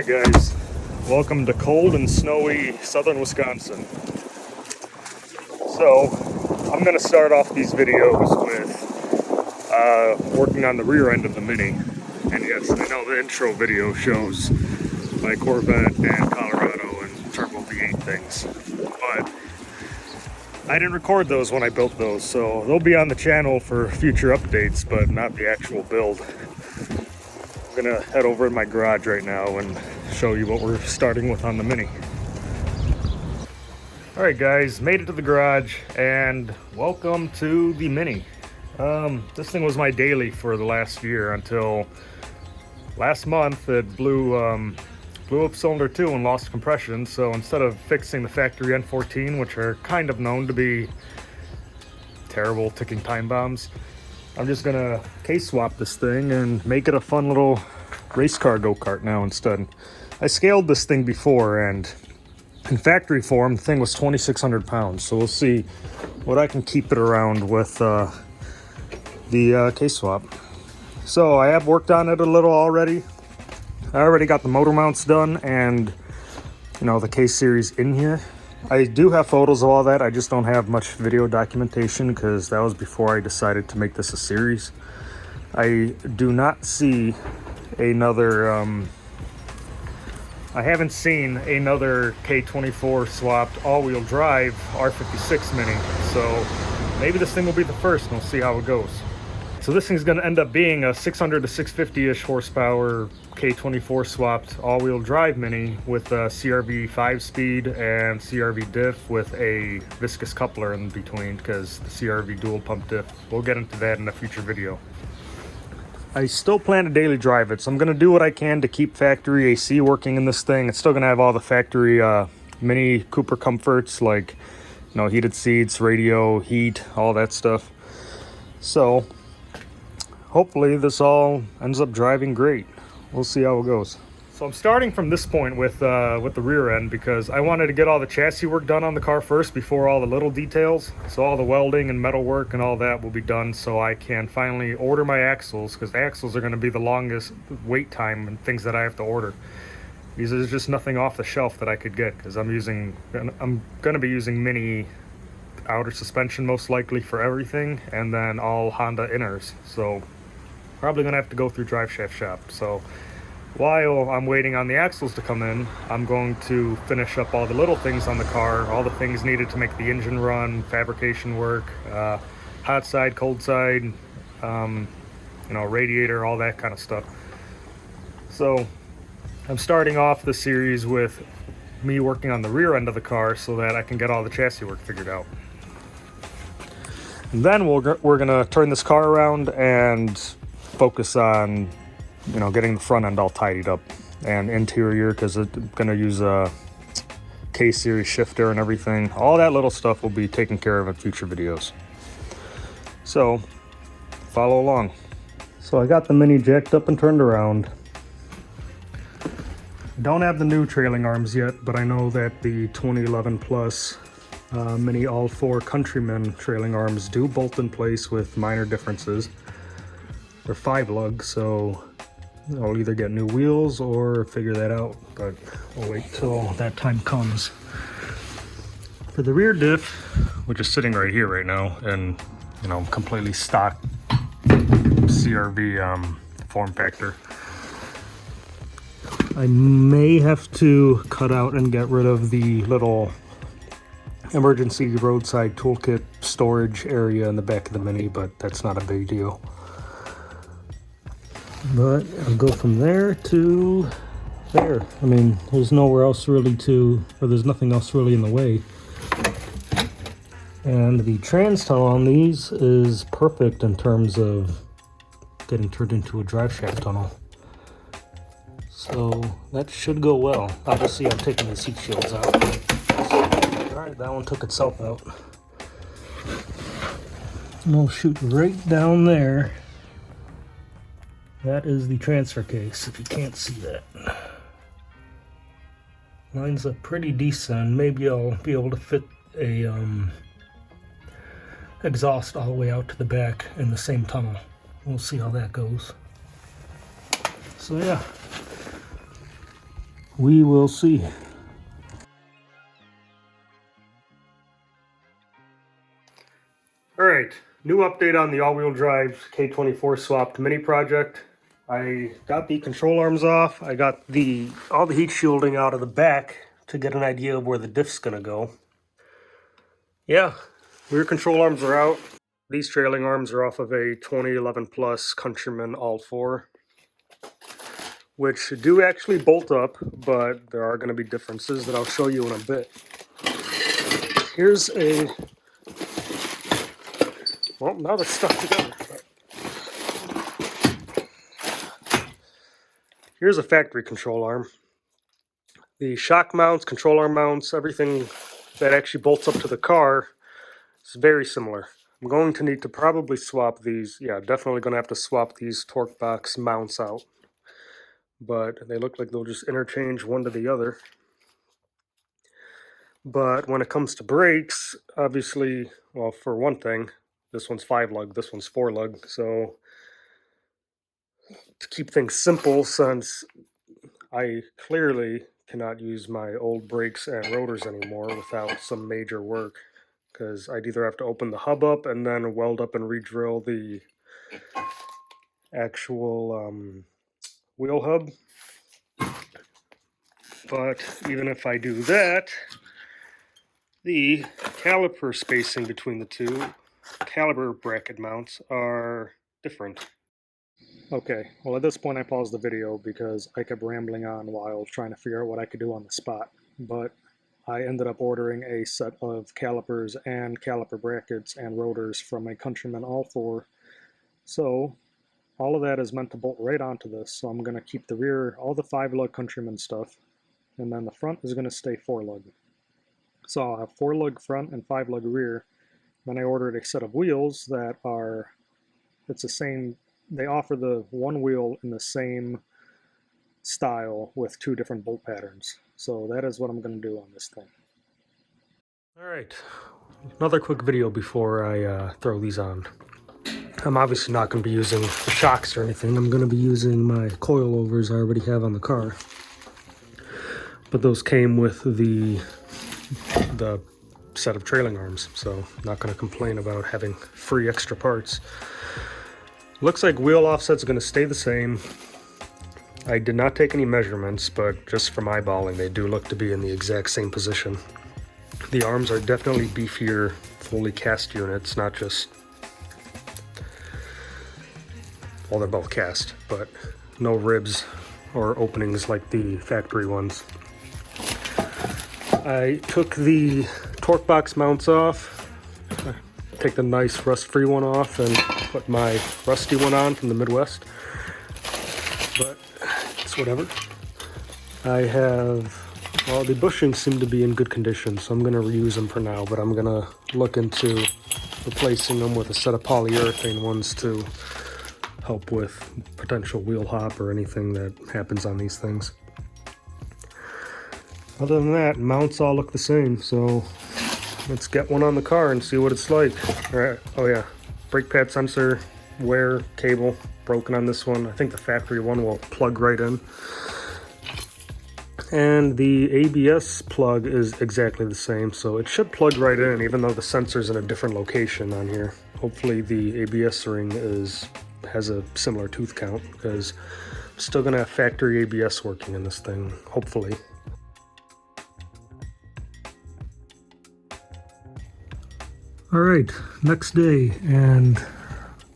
Alright guys, welcome to cold and snowy southern Wisconsin. So, I'm going to start off these videos with working on the rear end of the Mini. And yes, I know the intro video shows my Corvette and Colorado and Turbo V8 things. But I didn't record those when I built those, so they'll be on the channel for future updates, but not the actual build. I'm gonna head over in my garage right now and show you what we're starting with on the Mini. Alright guys, made it to the garage and welcome to the Mini. This thing was my daily for the last year until last month. It blew up cylinder 2 and lost compression, so instead of fixing the factory N14, which are kind of known to be terrible ticking time bombs, I'm just gonna case swap this thing and make it a fun little race car go-kart now instead. I scaled this thing before, and in factory form the thing was 2,600 pounds, so we'll see what I can keep it around with the case swap. So I have worked on it a little already. I already got the motor mounts done and, you know, the case series in here. I do have photos of all that. I just don't have much video documentation because that was before I decided to make this a series. I do not see another, I haven't seen another K24 swapped all-wheel drive R56 Mini. So maybe this thing will be the first and we'll see how it goes. So this thing's gonna end up being a 600 to 650-ish horsepower K24 swapped all-wheel drive Mini with a CRV 5-speed and CRV diff with a viscous coupler in between because the CRV dual pump diff. We'll get into that in a future video. I still plan to daily drive it, so I'm gonna do what I can to keep factory AC working in this thing. It's still gonna have all the factory Mini Cooper comforts like, you know, heated seats, radio, heat, all that stuff. So hopefully this all ends up driving great. We'll see how it goes. So I'm starting from this point with the rear end because I wanted to get all the chassis work done on the car first before all the little details. So all the welding and metal work and all that will be done so I can finally order my axles, because the axles are going to be the longest wait time and things that I have to order. There's just nothing off the shelf that I could get because I'm going to be using Mini outer suspension most likely for everything, and then all Honda inners. So probably gonna have to go through drive shaft shop. So while I'm waiting on the axles to come in, I'm going to finish up all the little things on the car, all the things needed to make the engine run, fabrication work, hot side, cold side, you know, radiator, all that kind of stuff. So I'm starting off the series with me working on the rear end of the car so that I can get all the chassis work figured out. And then we're gonna turn this car around and focus on, you know, getting the front end all tidied up and interior, because it's gonna use a K-series shifter and everything. All that little stuff will be taken care of in future videos. So follow along. So I got the Mini jacked up and turned around. Don't have the new trailing arms yet, but I know that the 2011 plus Mini all 4 Countryman trailing arms do bolt in place with minor differences. They're 5 lug, so I'll either get new wheels or figure that out, but I'll wait till that time comes. For the rear diff, which is sitting right here right now, and, you know, completely stock CRV form factor, I may have to cut out and get rid of the little emergency roadside toolkit storage area in the back of the Mini, but that's not a big deal. But I'll go from there to there. I mean, there's nowhere else really there's nothing else really in the way. And the trans tunnel on these is perfect in terms of getting turned into a drive shaft tunnel. So that should go well. Obviously I'm taking the seat shields out. Alright, that one took itself out. And we'll shoot right down there. That is the transfer case, if you can't see that. Lines up pretty decent. Maybe I'll be able to fit a exhaust all the way out to the back in the same tunnel. We'll see how that goes. So yeah, We will see. All right, new update on the all-wheel drive K24 swapped mini project. I got the control arms off. I got all the heat shielding out of the back to get an idea of where the diff's gonna go. Yeah, rear control arms are out. These trailing arms are off of a 2011 Plus Countryman All-4, which do actually bolt up, but there are going to be differences that I'll show you in a bit. Here's a, well, now they're stuck together. Here's a factory control arm. The shock mounts, control arm mounts, everything that actually bolts up to the car is very similar. I'm going to need to probably swap these. Yeah, definitely going to have to swap these torque box mounts out. But they look like they'll just interchange one to the other. But when it comes to brakes, obviously, well, for one thing, this one's 5-lug, this one's 4-lug. So to keep things simple, since I clearly cannot use my old brakes and rotors anymore without some major work, because I'd either have to open the hub up and then weld up and re-drill the actual wheel hub. But even if I do that, the caliper spacing between the two caliper bracket mounts are different. Okay, well at this point I paused the video because I kept rambling on while trying to figure out what I could do on the spot. But I ended up ordering a set of calipers and caliper brackets and rotors from a Countryman All-4. So all of that is meant to bolt right onto this. So I'm going to keep the rear, all the 5-lug Countryman stuff, and then the front is going to stay 4-lug. So I'll have 4-lug front and 5-lug rear. Then I ordered a set of wheels that are, it's the same, they offer the one wheel in the same style with 2 different bolt patterns. So that is what I'm going to do on this thing. Alright, another quick video before I throw these on. I'm obviously not going to be using the shocks or anything. I'm going to be using my coilovers I already have on the car. But those came with the set of trailing arms, so I'm not going to complain about having free extra parts. Looks like wheel offset's going to stay the same. I did not take any measurements, but just from eyeballing, they do look to be in the exact same position. The arms are definitely beefier, fully cast units, not just, well, they're both cast, but no ribs or openings like the factory ones. I took the torque box mounts off, take the nice rust-free one off and put my rusty one on from the Midwest, but it's whatever. I have, well, the bushings seem to be in good condition, so I'm going to reuse them for now, but I'm going to look into replacing them with a set of polyurethane ones to help with potential wheel hop or anything that happens on these things. Other than that, mounts all look the same, so let's get one on the car and see what it's like. All right. Oh yeah, brake pad sensor wear cable broken on this one. I think the factory one will plug right in. And the ABS plug is exactly the same, so it should plug right in even though the sensor's in a different location on here. Hopefully the ABS ring has a similar tooth count, because I'm still gonna have factory ABS working in this thing, hopefully. All right, next day, and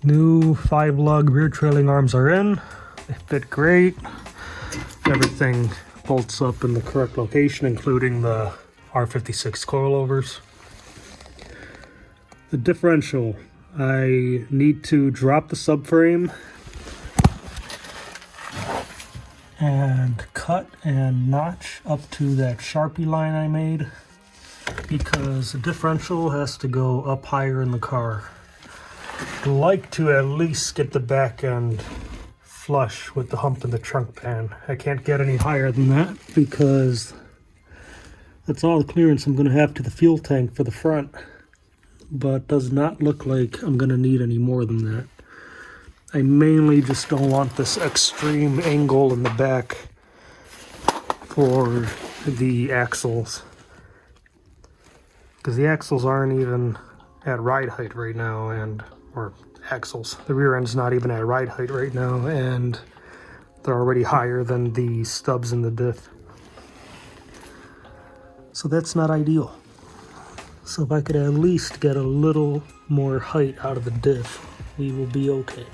new 5-lug rear trailing arms are in. They fit great. Everything bolts up in the correct location, including the R56 coilovers. The differential, I need to drop the subframe and cut and notch up to that Sharpie line I made, because the differential has to go up higher in the car. I'd like to at least get the back end flush with the hump in the trunk pan. I can't get any higher than that because that's all the clearance I'm going to have to the fuel tank for the front, but does not look like I'm going to need any more than that. I mainly just don't want this extreme angle in the back for the axles, because the axles aren't even at ride height right now, or axles. The rear end's not even at ride height right now, and they're already higher than the stubs in the diff. So that's not ideal. So if I could at least get a little more height out of the diff, we will be okay.